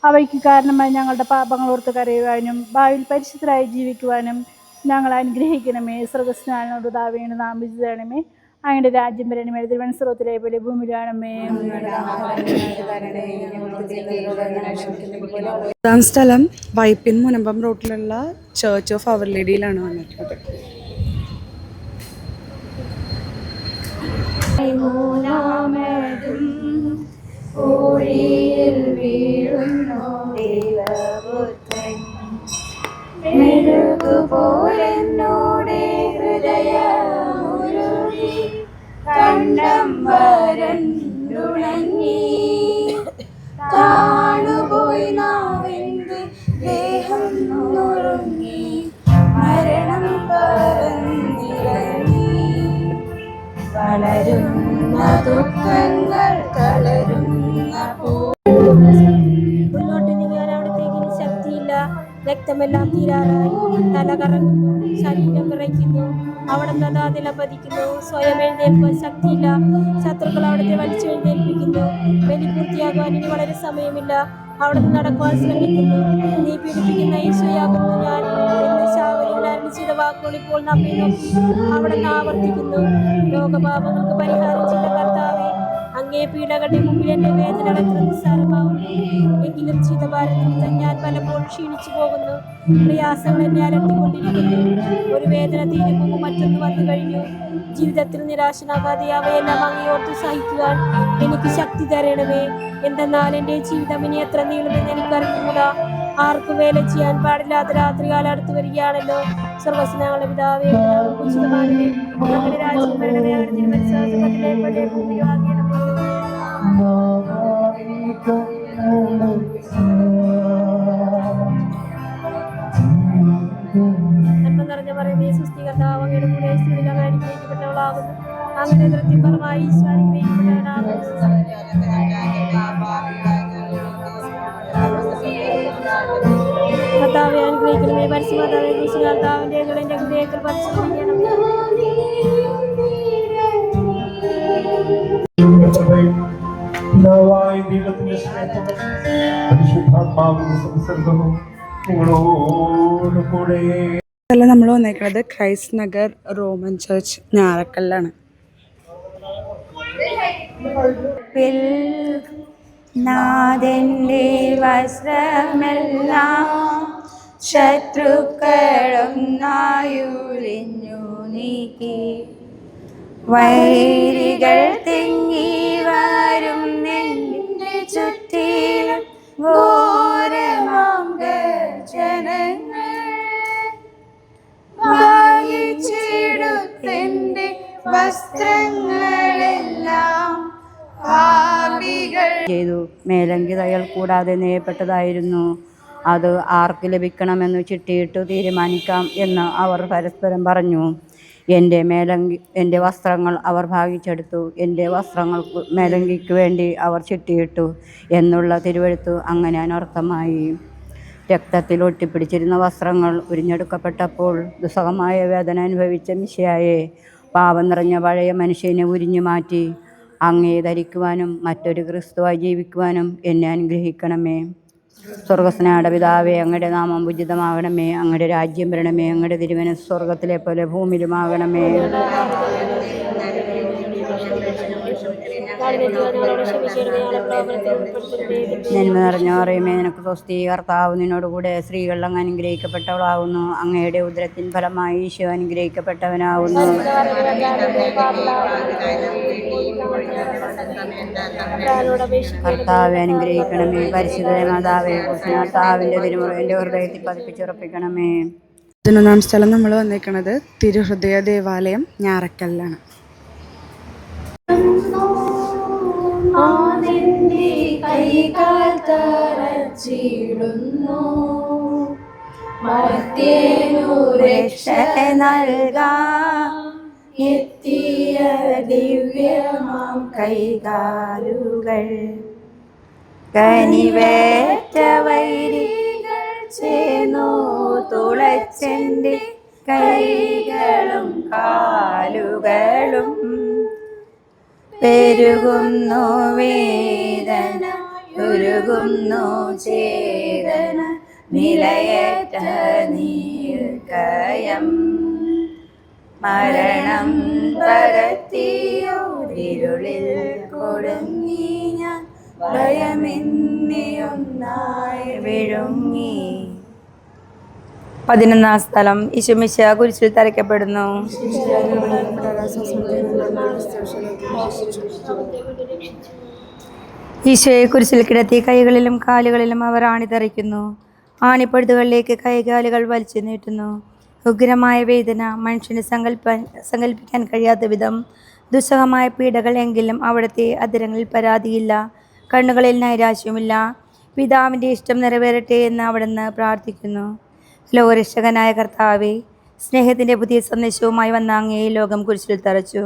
അവയ്ക്ക് കാരണമായി ഞങ്ങളുടെ പാപങ്ങൾ ഓർത്ത് കരയുവാനും ഭാവിയിൽ പരിശുദ്ധരായി ജീവിക്കുവാനും ഞങ്ങൾ അനുഗ്രഹിക്കണമേ. സ്വർഗസ്നാനോട് ദാവേണ് നാമിതരണമേ. അങ്ങയുടെ രാജ്യം വരണമേ. തിരുവനന്തപുരത്തിലെ പോലെ ഭൂമിയിലാണമേ. എട്ടാം സ്ഥലം വൈപ്പിൻ മുനമ്പം റോഡിലുള്ള ചർച്ച് ഓഫ് അവർ ലേഡിയിലാണ് വന്നിട്ടുള്ളത്. മെഴുകുപോലെന്നോടെ ഹൃദയമുരുകി കണ്ണം വരണ്ടുണങ്ങി താണുപോയി നാവെന്ത് ദേഹം നുറുങ്ങി മരണം പറന്നിറങ്ങി വളരുന്ന ദുഃഖങ്ങൾ തളരുന്ന മുന്നോട്ട് നീങ്ങാൻ അവിടത്തേക്ക് ശക്തിയില്ല. രക്തമെല്ലാം തീരാറായി. തല കറങ്ങുന്നു, ശരീരം വിറയ്ക്കുന്നു. അവിടെ നിന്ന് നിലപതിക്കുന്നു. സ്വയം എഴുന്നേൽക്കാൻ ശക്തിയില്ല. ശത്രുക്കൾ അവിടുത്തെ വലിച്ചെഴുന്നേൽപ്പിക്കുന്നു. ബലി പൂർത്തിയാകുവാൻ ഇനി വളരെ സമയമില്ല. അവിടെ നിന്ന് നടക്കുവാൻ ശ്രമിക്കുന്നു. നീ പീഡിപ്പിക്കുന്ന ഈശോയാകുന്നു ഞാൻ എന്ന് ശാവലിൽ അരുളി ചെയ്ത വാക്കുകൾ ഇപ്പോൾ നമ്മെ നോക്കി അവിടെ നിന്ന് ആവർത്തിക്കുന്നു. ലോകപാപങ്ങൾക്ക് പരിഹാരം ചെയ്ത കർത്താവേ, അങ്ങേ പീഡകളുടെ മുമ്പിൽ എൻ്റെ വേദനകൾ എത്ര നിസ്സാരമാവുന്നു. എങ്കിലും ചിതഭാരത്തിൽ ഞാൻ പലപ്പോഴും ക്ഷീണിച്ചു പോകുന്നു. പ്രയാസങ്ങൾ എന്നെ അലട്ടിക്കൊണ്ടിരിക്കുന്നു. ഒരു വേദന തീരുമ്പോൾ മറ്റൊന്ന് വന്നു കഴിഞ്ഞു. ജീവിതത്തിൽ നിരാശനാകാതെ അവയെല്ലാം അങ്ങയോർത്ത് സഹിക്കുവാൻ എനിക്ക് ശക്തി തരണമേ. എന്തെന്നാൽ എൻ്റെ ജീവിതം ഇനി എത്ര നീളുമെന്ന് എനിക്കറിഞ്ഞുകൂടാ. ആർക്കും വേല ചെയ്യാൻ പാടില്ലാത്ത രാത്രികാലം അടുത്ത് വരികയാണല്ലോ. സർവസ്നാങ്ങളുടെ പിതാവേ, ഉചിതമാനമേ, ഞങ്ങളുടെ രാജ്യം വരണമേ. അവിടെ തിരുമനസ്സാകത്തിലെ പോലെ ഭൂമിയിലും ആകണമേ. അങ്ങയുടെ ഉദരത്തിൻ ഫലമായി ഈശോ അനുഗ്രഹിക്കപ്പെട്ടവനാകുന്നു. കർത്താവെ അനുഗ്രഹിക്കണമേ. പരിശുദ്ധമാതാവേ കുരിശിൻ കർത്താവിന്റെ എന്റെ ഹൃദയത്തിൽ പരിശോധിക്കണം. പിതാവായ ദൈവത്തിന്റെ സ്നേഹവും പരിശുദ്ധാത്മാവിന്റെ സംസർഗവും നിങ്ങളോട് കൂടെ. നമ്മൾ വന്നേക്കുന്നത് ക്രൈസ്റ്റ് നഗർ റോമൻ ചർച്ച് ഞാറക്കല്ലാണ്. നാഥന്റെ വസ്ത്രമെല്ലാം ശത്രുക്കളൊന്നായുരിഞ്ഞു നീക്കി വൈരികൾ തിങ്ങി വരും നിന്റെ ചുറ്റിലും ഘോരമാം ഗർജനങ്ങൾ വായിച്ചെടുത്തെന്റെ വസ്ത്രങ്ങളെല്ലാം ചെയ്തു. മേലങ്കി തയ്യൽ കൂടാതെ നെയ്യപ്പെട്ടതായിരുന്നു. അത് ആർക്ക് ലഭിക്കണമെന്ന് ചിട്ടിയിട്ടു തീരുമാനിക്കാം എന്ന് അവർ പരസ്പരം പറഞ്ഞു. എൻ്റെ വസ്ത്രങ്ങൾ അവർ ഭാഗിച്ചെടുത്തു. എൻ്റെ വസ്ത്രങ്ങൾക്ക് മേലങ്കിക്ക് വേണ്ടി അവർ ചിട്ടിയിട്ടു എന്നുള്ള തിരുവെഴുത്തു അങ്ങനെ അനർത്ഥമായി. രക്തത്തിൽ ഒട്ടിപ്പിടിച്ചിരുന്ന വസ്ത്രങ്ങൾ ഉരിഞ്ഞെടുക്കപ്പെട്ടപ്പോൾ ദുസ്സഹമായ വേദന അനുഭവിച്ച മിശിഹായെ പാപം നിറഞ്ഞ പഴയ മനുഷ്യനെ ഉരിഞ്ഞു മാറ്റി അങ്ങേ ധരിക്കുവാനും മറ്റൊരു ക്രിസ്തുവായി ജീവിക്കുവാനും എന്നെ അനുഗ്രഹിക്കണമേ. സ്വർഗസ്നായുടെ പിതാവേ, അങ്ങയുടെ നാമം പൂജിതമാകണമേ. അങ്ങയുടെ രാജ്യം വരണമേ. അങ്ങയുടെ തിരുമനസ്സ് സ്വർഗത്തിലെ പോലെ ഭൂമിയിലുമാകണമേ. നന്മ നിറഞ്ഞ മറിയമേ, നിനക്ക് സ്വസ്തി, കർത്താവ് നിന്നോടുകൂടെ സ്ത്രീകൾ അങ്ങ് അനുഗ്രഹിക്കപ്പെട്ടവളാകുന്നു. അങ്ങയുടെ ഉദരത്തിൻ ഫലമായി ഈശോ അനുഗ്രഹിക്കപ്പെട്ടവനാകുന്നു. കർത്താവെ അനുഗ്രഹിക്കണമേ. പരിശുദ്ധ മാതാവേ, കർത്താവിൻ്റെ തിരുമുറ എൻ്റെ ഹൃദയത്തിൽ പതിപ്പിച്ചുറപ്പിക്കണമേ. 11 സ്ഥലം നമ്മൾ വന്നേക്കുന്നത് തിരുഹൃദയ ദേവാലയം ഞാറക്കല്ലാണ്. കൈകാൽ തറച്ചിടുന്നു മർത്യനു രക്ഷ നൽകാൻ എത്തിയ ദിവ്യമാം കൈകാലുകൾ കനിവേറ്റ വൈരികൾ ചേർന്നു തുളച്ചെൻ്റെ കൈകളും കാലുകളും പെരുകുന്നു വേദന ഉരുകുന്നു ചേതന നിലയറ്റ നീർക്കയം മരണം പരത്തിയോരിരുളിൽ കൊടുങ്ങി ഞാൻ ഭയമെന്നിയൊന്നായി വിഴുങ്ങി. 11 സ്ഥലം ഈശോ മിശിഹാ കുരിശിൽ തറയ്ക്കപ്പെടുന്നു. ഈശോയെ കുരിശിൽ കിടത്തി കൈകളിലും കാലുകളിലും അവർ ആണിതറിക്കുന്നു. ആണിപ്പഴുതുകളിലേക്ക് കൈകാലുകൾ വലിച്ചു നീട്ടുന്നു. ഉഗ്രമായ വേദന മനുഷ്യന് സങ്കല്പിക്കാൻ കഴിയാത്ത വിധം ദുസ്സഹമായ പീഡകൾ. എങ്കിലും അവിടുത്തെ അധരങ്ങളിൽ പരാതിയില്ല, കണ്ണുകളിൽ നൈരാശ്യമില്ല. പിതാവിൻ്റെ ഇഷ്ടം നിറവേറട്ടെ എന്ന് അവിടുന്ന് പ്രാർത്ഥിക്കുന്നു. ലോകരക്ഷകനായ കർത്താവേ, സ്നേഹത്തിൻ്റെ പുതിയ സന്ദേശവുമായി വന്ന അങ്ങയെ ലോകം കുരിശിൽ തറച്ചു.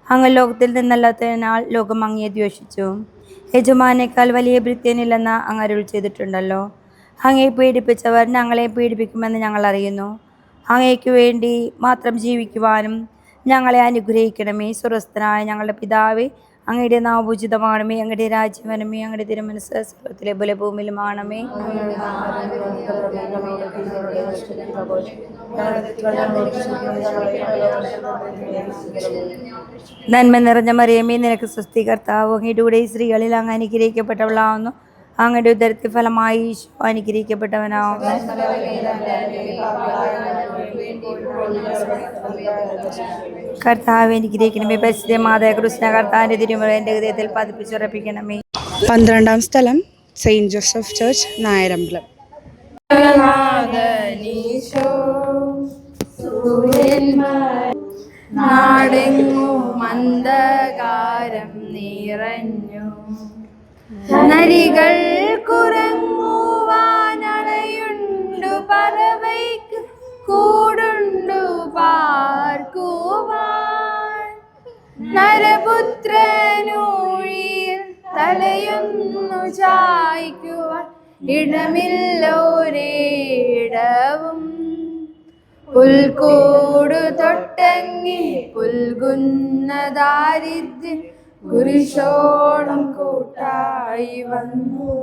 അങ്ങ് ലോകത്തിൽ നിന്നല്ലാത്തതിനാൽ ലോകം അങ്ങയെ ദ്വേഷിച്ചു. യജമാനേക്കാൾ വലിയ ഭൃത്യനില്ലെന്ന് അങ്ങ് അരുൾ ചെയ്തിട്ടുണ്ടല്ലോ. അങ്ങയെ പീഡിപ്പിച്ചവർ ഞങ്ങളെ പീഡിപ്പിക്കുമെന്ന് ഞങ്ങൾ അറിയുന്നു. അങ്ങയ്ക്ക് വേണ്ടി മാത്രം ജീവിക്കുവാനും ഞങ്ങളെ അനുഗ്രഹിക്കണമേ. സ്വർഗസ്ഥനായ ഞങ്ങളുടെ പിതാവേ, അങ്ങയുടെ നാമം പൂജിതമാകണമേ. അങ്ങയുടെ രാജ്യം വരണമേ. അങ്ങയുടെ തിരുമനസ്സ് സ്വർഗത്തിലെ പോലെ ഭൂമിയിലുമാകണമേ. നന്മ നിറഞ്ഞ മറിയമേ, നിനക്ക് സ്വസ്തി, കർത്താവ് അങ്ങയുടെ കൂടെ സ്ത്രീകളിൽ അങ്ങ് അനുഗ്രഹിക്കപ്പെട്ടവളാവുന്നു. അങ്ങയുടെ ഉദരത്തിൽ ഫലമായി ഈശോ അനുഗ്രഹിക്കപ്പെട്ടവനാവുന്നു. കർത്താവ് അനുഗ്രഹിക്കണമേ. പരിശുദ്ധ മാതാ കൃഷ്ണ കർത്താവിൻ്റെ തിരുമുറ എൻ്റെ ഹൃദയത്തിൽ പതിപ്പിച്ചുറപ്പിക്കണമേ. 12 സ്ഥലം സെയിൻറ്റ് ജോസഫ് ചർച്ച് നായരമ്പലം. നാടെങ്ങു മന്ദകാരം നിറഞ്ഞു നരികൾ കുറങ്ങുവാനണയുണ്ടു പറവയ്ക്ക് കൂടുണ്ടു പാർക്കുവാൻ നരപുത്രനൂഴിയിൽ തലയൊന്നു ചായ്ക്കുവാൻ ഇടമില്ലോരേടവും പുൽക്കൂടു തൊട്ടങ്ങി പുൽകുന്ന ദാരിദ്ര്യം കുരിശോളം കൂട്ടായി വന്നു.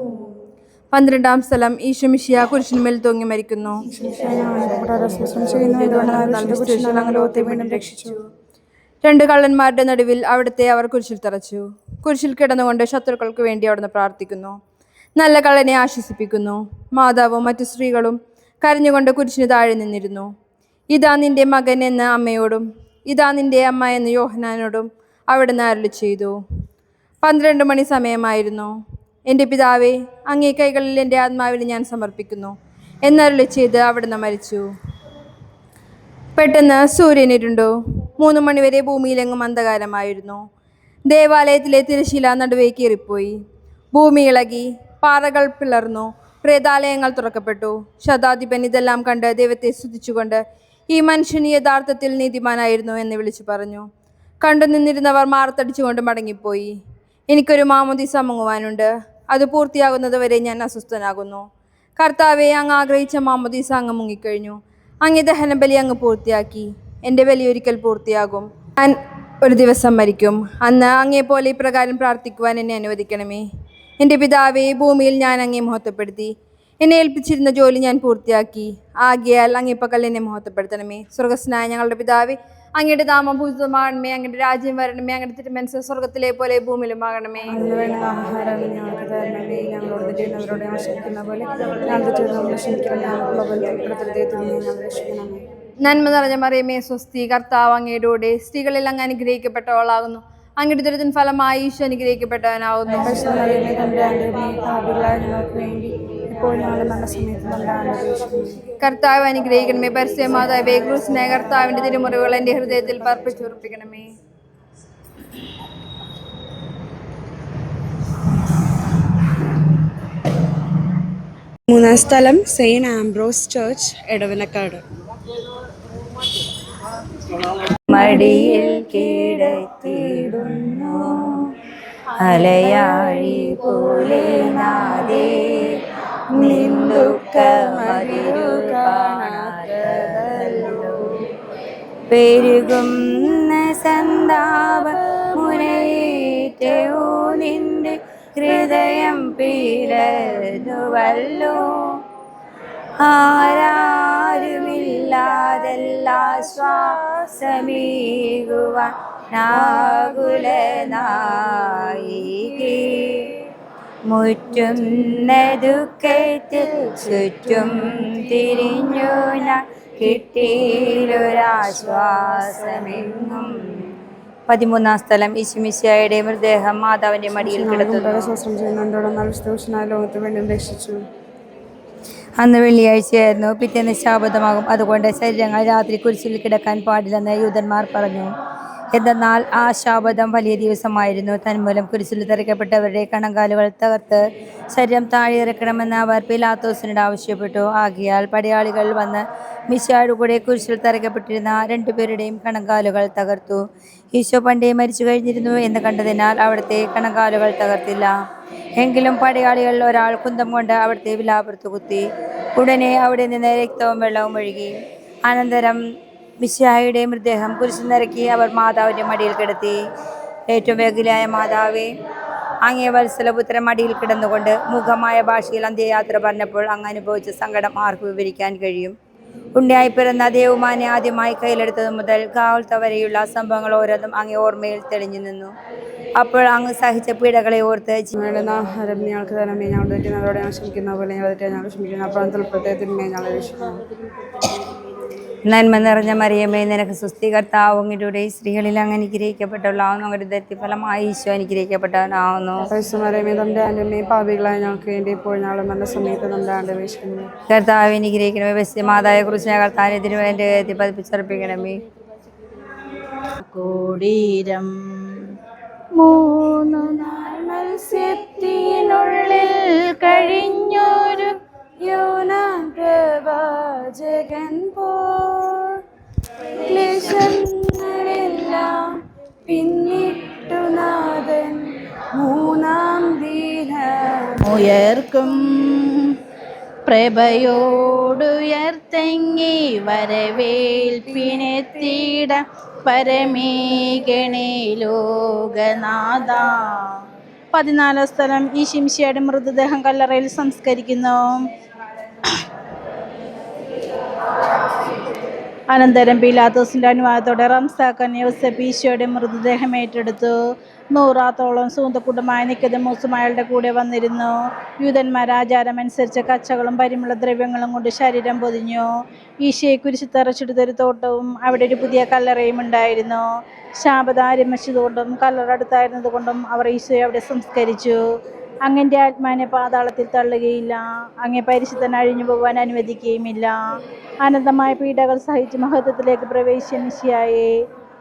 12-ാം സ്ഥലം ഈശോമിശിഹ കുരിശിന്മേൽ തൂങ്ങി മരിക്കുന്നു. രണ്ട് കള്ളന്മാരുടെ നടുവിൽ അവിടുത്തെ അവർ കുരിശിൽ തറച്ചു. കുരിശിൽ കിടന്നുകൊണ്ട് ശത്രുക്കൾക്ക് വേണ്ടി അവിടുന്ന് പ്രാർത്ഥിക്കുന്നു. നല്ല കള്ളനെ ആശ്വസിപ്പിക്കുന്നു. മാതാവും മറ്റു സ്ത്രീകളും കരഞ്ഞുകൊണ്ട് കുരിശിന് താഴെ നിന്നിരുന്നു. ഇതാ നിന്റെ മകൻ എന്ന് അമ്മയോടും ഇതാ നിന്റെ അമ്മ എന്ന് യോഹന്നാനോടും അവിടുന്ന് അരുളി ചെയ്തു. 12 മണി സമയമായിരുന്നു. എൻ്റെ പിതാവേ, അങ്ങേ കൈകളിൽ എൻ്റെ ആത്മാവിനെ ഞാൻ സമർപ്പിക്കുന്നു എന്നരുളി ചെയ്ത് അവിടുന്ന് മരിച്ചു. പെട്ടെന്ന് സൂര്യനിരുണ്ടു. 3 മണിവരെ ഭൂമിയിലെങ്ങും അന്ധകാരമായിരുന്നു. ദേവാലയത്തിലെ തിരശീല നടുവേ കീറിപ്പോയി. ഭൂമി ഇളകി, പാറകൾ പിളർന്നു, പ്രേതാലയങ്ങൾ തുറക്കപ്പെട്ടു. ശതാധിപൻ ഇതെല്ലാം കണ്ട് ദൈവത്തെ സ്തുതിച്ചുകൊണ്ട് ഈ മനുഷ്യൻ യഥാർത്ഥത്തിൽ നീതിമാനായിരുന്നു എന്ന് വിളിച്ചു പറഞ്ഞു. കണ്ടു നിന്നിരുന്നവർ മാറത്തടിച്ചുകൊണ്ട് മടങ്ങിപ്പോയി. എനിക്കൊരു മാമോദീസ മുങ്ങുവാനുണ്ട്. അത് പൂർത്തിയാകുന്നത് വരെ ഞാൻ അസ്വസ്ഥനാകുന്നു. കർത്താവെ, അങ്ങ് ആഗ്രഹിച്ച മാമോദീസ അങ്ങ് മുങ്ങിക്കഴിഞ്ഞു. അങ്ങേ ദഹനബലി അങ്ങ് പൂർത്തിയാക്കി. എൻ്റെ ബലി ഒരിക്കൽ പൂർത്തിയാകും. ഞാൻ ഒരു ദിവസം മരിക്കും. അന്ന് അങ്ങേപ്പോലെ ഇപ്രകാരം പ്രാർത്ഥിക്കുവാൻ എന്നെ അനുവദിക്കണമേ. എൻ്റെ പിതാവേ, ഭൂമിയിൽ ഞാൻ അങ്ങേ മഹത്വപ്പെടുത്തി. എന്നെ ഏൽപ്പിച്ചിരുന്ന ജോലി ഞാൻ പൂർത്തിയാക്കി. ആകയാൽ അങ്ങേ പക്കൽ എന്നെ മഹത്വപ്പെടുത്തണമേ. സ്വർഗസ്നായ ഞങ്ങളുടെ പിതാവേ, അങ്ങയുടെ നാമം പൂജിതമാകണമേ. അങ്ങയുടെ രാജ്യം വരണമേ. അങ്ങയുടെ തിരുമനസ്സ് സ്വർഗത്തിലെ പോലെ ഭൂമിയിലുമാകണമേ. നന്മ നിറഞ്ഞ മറിയമേ, സ്വസ്തി, കർത്താവ് അങ്ങയുടെ കൂടെ സ്ത്രീകളിൽ അങ്ങ് അനുഗ്രഹിക്കപ്പെട്ടവളാകുന്നു. അങ്ങയുടെ ദുരിതത്തിൻ ഫലമായി ഈശോ അനുഗ്രഹിക്കപ്പെട്ടവനാകുന്നു. കർത്താവ് അനുഗ്രഹിക്കണമേ. പരിശുദ്ധ മാതാവേ, ക്രൂശിനായ കർത്താവിന്റെ തിരുമുറിവുകൾ എൻ്റെ ഹൃദയത്തിൽ പർപ്പിച്ചുറപ്പിക്കണമേ. മൂന്നാം സ്ഥലം സെയിന്റ് ആംബ്രോസ് ചർച്ച്, എടവനക്കാട്. മടിയിൽ കിടത്തിടുന്നു അലയാഴി പോലെ നാദേ, നിന്ദുഃഖമതിരു കാണാതല്ലോ. പെരുകുന്ന സന്താപ മുനയേറ്റോ നിന്റെ ഹൃദയം പിളർന്നുവല്ലോ. ആരാരുമില്ലാതെല്ലാശ്വാസമേകുവാൻ നാകുലനായികേ, മുറ്റുന്ന ദുഃഖത്തിൽ ചുറ്റും തിരിഞ്ഞു ഞാൻ കിട്ടിയിലൊരാശ്വാസമെങ്ങും. 13-ാം സ്ഥലം ഈശോമിശിഹായുടെ മൃതദേഹം മാതാവിന്റെ മടിയിൽ കിടത്തുന്നു. അന്ന് വെള്ളിയാഴ്ചയായിരുന്നു. പിറ്റേന്ന് ശാബതമാകും. അതുകൊണ്ട് ശരീരങ്ങൾ രാത്രി കുരിശിൽ കിടക്കാൻ പാടില്ലെന്ന് യൂതന്മാർ പറഞ്ഞു. എന്തെന്നാൽ ആ ശാബതം വലിയ ദിവസമായിരുന്നു. തന്മൂലം കുരിശിൽ തറയ്ക്കപ്പെട്ടവരുടെ കണങ്കാലുകൾ തകർത്ത് ശരീരം താഴെ ഇറക്കണമെന്ന് അവർ പിലാത്തോസിനോട് ആവശ്യപ്പെട്ടു. ആകയാൽ പടയാളികൾ വന്ന് മിശിഹായുടെ കൂടെ കുരിശിൽ തറയ്ക്കപ്പെട്ടിരുന്ന 2 പേരുടെയും കണങ്കാലുകൾ തകർത്തു. ഈശോ പണ്ടേ മരിച്ചു കഴിഞ്ഞിരുന്നു എന്ന് കണ്ടതിനാൽ അവിടുത്തെ കണങ്കാലുകൾ തകർത്തില്ല. എങ്കിലും പടയാളികളിൽ ഒരാൾ കുന്തം കൊണ്ട് അവിടുത്തെ വിലാപ്പുറത്ത് കുത്തി. ഉടനെ അവിടെ നിന്ന് രക്തവും വെള്ളവും ഒഴുകി. അനന്തരം മിശിഹായുടെ മൃതദേഹം കുരിശിൽ നിറക്കി അവർ മാതാവിൻ്റെ മടിയിൽ കിടത്തി. ഏറ്റവും വേഗിലായ മാതാവേ, അങ്ങേ വത്സലപുത്രൻ മടിയിൽ കിടന്നുകൊണ്ട് മുഖമായ ഭാഷയിൽ അന്ത്യയാത്ര പറഞ്ഞപ്പോൾ അങ്ങ് അനുഭവിച്ച സങ്കടം ആർക്ക് വിവരിക്കാൻ കഴിയും? ഉണ്ണിയായി പിറന്ന ദേവുമാനെ ആദ്യമായി കയ്യിലെടുത്തത് മുതൽ ഗാവൽത്ത വരെയുള്ള സംഭവങ്ങൾ ഓരോന്നും അങ്ങേ ഓർമ്മയിൽ തെളിഞ്ഞു നിന്നു. അപ്പോൾ അങ്ങ് സഹിച്ച പീഡകളെ ഓർത്ത് ഞങ്ങൾക്ക് തന്നെ ഞങ്ങളുടെ തെറ്റിനോടെ ഞാൻ ക്ഷമിക്കുന്ന പോലെ ഞങ്ങൾ ക്ഷമിക്കുന്നു. അപ്പോഴും തൃപ്തിത്തെ തിന്മയെ ഞങ്ങൾ രക്ഷിക്കുന്നു. നന്മ നിറഞ്ഞ മറിയമേ, നിനക്ക് സ്വസ്തി, കർത്താവ് അങ്ങയുടെ സ്ത്രീകളിൽ അങ്ങ് അനുഗ്രഹിക്കപ്പെട്ടവളാവുന്നു. അങ്ങയുടെ ദൈത്യഫലമായി ഈശോ അനുഗ്രഹിക്കപ്പെട്ടവനാവുന്നു. മറിയമേ, തന്റെ ആന്റമ്മേ, പാപികളായ ഞങ്ങൾക്ക് വേണ്ടി ഇപ്പോൾ ഞങ്ങളുടെ മരണസമയത്ത് നമ്മുടെ ആണ്ടപേക്ഷിക്കുന്നു. കർത്താവ് അനുഗ്രഹിക്കണമേ. ബസ്യമാതായ കുറിച്ച് കർത്താവിനെ തിരുവന്റെ ഹൃദയത്തിൽ പതിപ്പിച്ചർപ്പിക്കണമേ. കോടീരം 3 നാൾ മത്സ്യത്തിനുള്ളിൽ കഴിഞ്ഞൊരു പ്രവാചകൻ പോലെല്ലാം പിന്നീട് ഉയർക്കും പ്രഭയോടുയർത്തെങ്ങി വരവേൽപ്പിനെത്തിട പരമേഗണേ ലോകനാഥ. 14 സ്ഥലം ഈശോമിശിഹായുടെ മൃതദേഹം കല്ലറയിൽ സംസ്കരിക്കുന്നു. അനന്തരം പീലാത്തോസിന്റെ അനുവാദത്തോടെ റംസാഖാൻ യോസേപ്പ് ഈശോയുടെ മൃതദേഹം ഏറ്റെടുത്തു. 100 സൂന്തക്കൂട്ടമായ നിക്കോദെമോസും അയാളുടെ കൂടെ വന്നിരുന്നു. യൂദന്മാർ ആചാരമനുസരിച്ച് കച്ചകളും പരിമള ദ്രവ്യങ്ങളും കൊണ്ട് ശരീരം പൊതിഞ്ഞു. ഈശോയെ കുരിശിൽ തറച്ചെടുത്തൊരു തോട്ടവും അവിടെ ഒരു പുതിയ കല്ലറയും ഉണ്ടായിരുന്നു. ശാബത്ത് ആരംഭിച്ചതുകൊണ്ടും കല്ലറ അടുത്തായിരുന്നത് കൊണ്ടും അവർ ഈശോയെ അവിടെ സംസ്കരിച്ചു. അങ്ങൻ്റെ ആത്മാവിനെ പാതാളത്തിൽ തള്ളുകയില്ല, അങ്ങേ പരിശുദ്ധൻ അഴിഞ്ഞു പോകാൻ അനുവദിക്കുകയുമില്ല. അനന്തമായ പീഡകൾ സഹിച്ച് മഹത്വത്തിലേക്ക് പ്രവേശിച്ച മിശിഹായേ,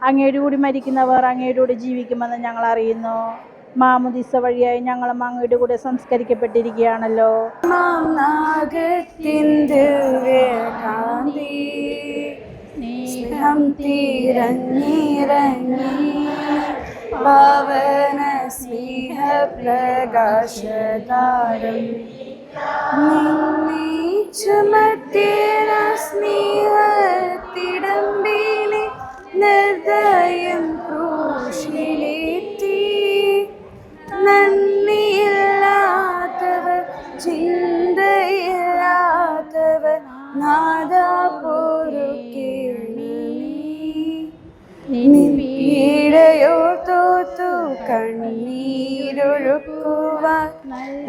അങ്ങയോടുകൂടി മരിക്കുന്നവർ അങ്ങയോടുകൂടി ജീവിക്കുമെന്ന് ഞങ്ങൾ അറിയുന്നു. മാമുദീസ വഴിയായി ഞങ്ങളും അങ്ങയുടെ കൂടെ സംസ്കരിക്കപ്പെട്ടിരിക്കുകയാണല്ലോ. സ്നേഹം തീരഞ്ഞിറങ്ങി ഭവന സ്നേഹപ്രകാശതാരം നിന്നെ ചുമത്തിയ സ്നേഹത്തിടമ്പിലെ നിർദ്ദയം ക്രൂശിലേറ്റി. നന്ദിയില്ലാത്തവർ ചിന്തയില്ലാത്തവർ നാദാ പൊറുക്കേണമേ. നിൻപീഡയോർത്തോർത്തു കണ്ണീരൊഴുക്കുവാൻ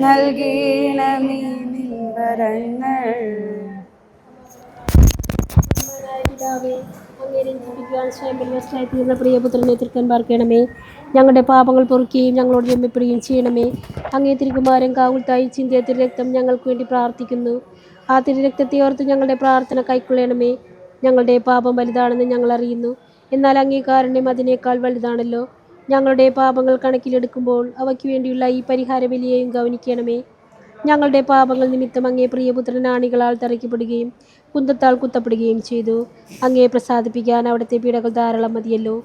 നൽകണമേ നിൻ വരങ്ങൾ. പിതാവേ, അങ്ങേ രഞ്ജിപ്പിക്കുവാൻ സ്വയം ബലിവസ്തുവായി തീർന്ന പ്രിയപുത്രനെ തൃക്കൻ പാർക്കണമേ. ഞങ്ങളുടെ പാപങ്ങൾ പൊറുക്കുകയും ഞങ്ങളോട് രമ്യപ്പെടുകയും ചെയ്യണമേ. അങ്ങേ തിരുകുമാരൻ കാവുൽത്തായി ചിന്തിയ തിരുരക്തം ഞങ്ങൾക്ക് വേണ്ടി പ്രാർത്ഥിക്കുന്നു. ആ തിരുരക്തത്തെ ഓർത്ത് ഞങ്ങളുടെ പ്രാർത്ഥന കൈക്കൊള്ളണമേ. ഞങ്ങളുടെ പാപം വലുതാണെന്ന് ഞങ്ങൾ അറിയുന്നു, എന്നാൽ അങ്ങേ കാരുണ്യം അതിനേക്കാൾ വലുതാണല്ലോ. ഞങ്ങളുടെ പാപങ്ങൾ കണക്കിലെടുക്കുമ്പോൾ അവയ്ക്ക് വേണ്ടിയുള്ള ഈ പരിഹാര ബലിയെയും ഗൗനിക്കണമേ. ഞങ്ങളുടെ പാപങ്ങൾ നിമിത്തം അങ്ങേ പ്രിയപുത്രൻ ആണികളാൽ തറയ്ക്കപ്പെടുകയും കുന്തത്താൽ കുത്തപ്പെടുകയും ചെയ്തു. അങ്ങേ പ്രസാദിപ്പിക്കാൻ അവിടുത്തെ പീഡകൾ ധാരാളം മതിയല്ലോ.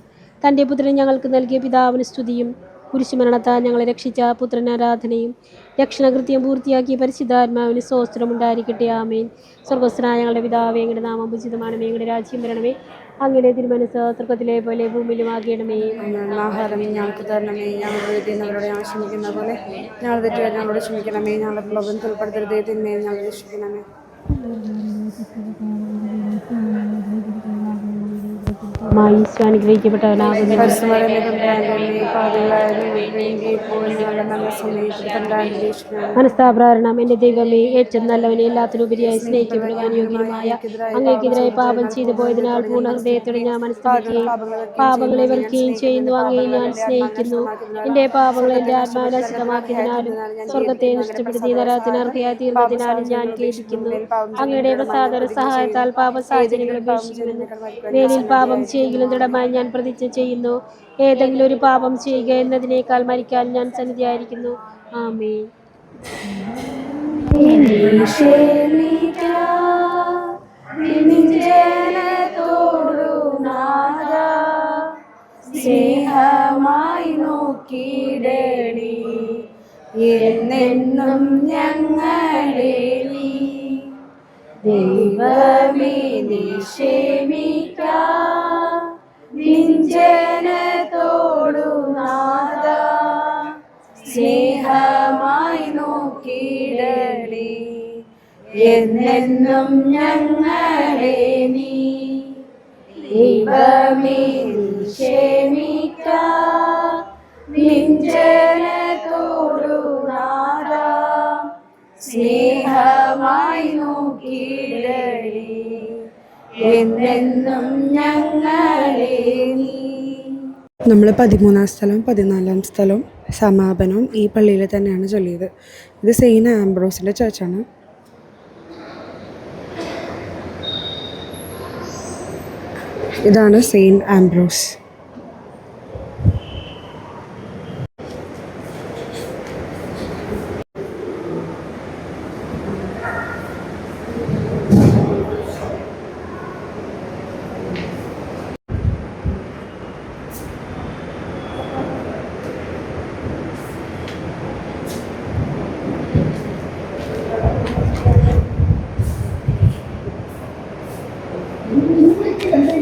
തൻ്റെ പുത്രൻ ഞങ്ങൾക്ക് നൽകിയ പിതാവിന് സ്തുതിയും കുരിശുമരണത്താൽ ഞങ്ങളെ രക്ഷിച്ച പുത്രൻ ആരാധനയും രക്ഷണകൃത്യം പൂർത്തിയാക്കിയ പരിശുദ്ധാത്മാവിന് സ്തോത്രമുണ്ടായിരിക്കട്ടെ. ആമേൻ. സ്വർഗ്ഗസ്ഥനായ ഞങ്ങളുടെ പിതാവേ, അങ്ങയുടെ നാമം പൂജിതമാണമേ, അങ്ങയുടെ രാജ്യം വരണമേ, അങ്ങയുടെ തിരുമനസ്സ് സ്വർഗ്ഗത്തിലെ പോലെ ഭൂമിയിലുമാകണമേ. ആഹാരം ഞങ്ങൾക്ക് തരണമേ. ഞങ്ങൾ തെറ്റുന്നവരോട് ഞങ്ങൾ ക്ഷമിക്കുന്ന പോലെ ഞങ്ങൾ തെറ്റുകാർ ഞങ്ങളോട് ക്ഷമിക്കണമേ. ഞങ്ങളുടെ പ്രലോഭനത്തിൽ ഉൾപ്പെടുത്തരുതേ, തിന്മയിൽ ഞങ്ങൾ രക്ഷിക്കണമേ. അനുഗ്രഹിക്കപ്പെട്ടവനാകുന്നു. മനസ്താപ്രാരണം. എൻ്റെ ദൈവമേ, ഏറ്റവും നല്ലവനെ എല്ലാത്തിനുപരിയായി സ്നേഹിക്കപ്പെടുവാൻ യോഗ്യമായ അങ്ങേക്കെതിരായി പാപം ചെയ്തു പോയതിനാൽ പൂർണ്ണ ഹൃദയത്തോടെ ഞാൻ മനസ്തപിക്കുകയും പാപങ്ങളെ വെറുക്കുകയും ചെയ്യുന്നു. അങ്ങയെ ഞാൻ സ്നേഹിക്കുന്നു. എൻ്റെ പാപങ്ങൾ എൻ്റെ ആത്മാവിനെ അശുദ്ധമാക്കിയതിനാലും സ്വർഗത്തെ നഷ്ടപ്പെടുത്തി നരകത്തിന് അർഹയായി തീർന്നതിനാലും ഞാൻ ഖേദിക്കുന്നു. അങ്ങയുടെ പ്രസാദ സഹായത്താൽ പാപ സാഹചര്യങ്ങൾ ഉപേക്ഷിക്കുമെന്ന് മേലിൽ പാപം ചെയ്യുകയും ദൃഢമായി ഞാൻ പ്രതിജ്ഞ ചെയ്യുന്നു. ഏതെങ്കിലും ഒരു പാപം ചെയ്യുക എന്നതിനേക്കാൾ മരിക്കാൻ ഞാൻ സന്നിധിയായിരിക്കുന്നു. ആമേൻ. സ്നേഹമായി നോക്കിയിടണേ എന്നെന്നും ഞങ്ങളെ നീ. ദൈവമേ നിക്ഷേമിക്കാ നിഞ്ജനത്തോടു നാദാ. സ്നേഹമായി നോക്കിയിടണേ എന്നെന്നും ഞങ്ങളെ നീ. ദൈവമേ നിക്ഷേമിക്കാ നിഞ്ജനത്തോടു നാദാ. സ്നേഹമായി നോക്കിയിടണേ എന്നെന്നും ഞങ്ങളെ നീ. നമ്മൾ 13-ാം സ്ഥലവും 14-ാം സ്ഥലവും സമാപനവും ഈ പള്ളിയിൽ തന്നെയാണ് ചൊല്ലിയത്. ഇത് സെയിൻറ്റ് ആംബ്രോസിൻ്റെ ചർച്ചാണ്. ഇതാണ് സെയിൻറ്റ് ആംബ്രോസ്. എൻ്റെ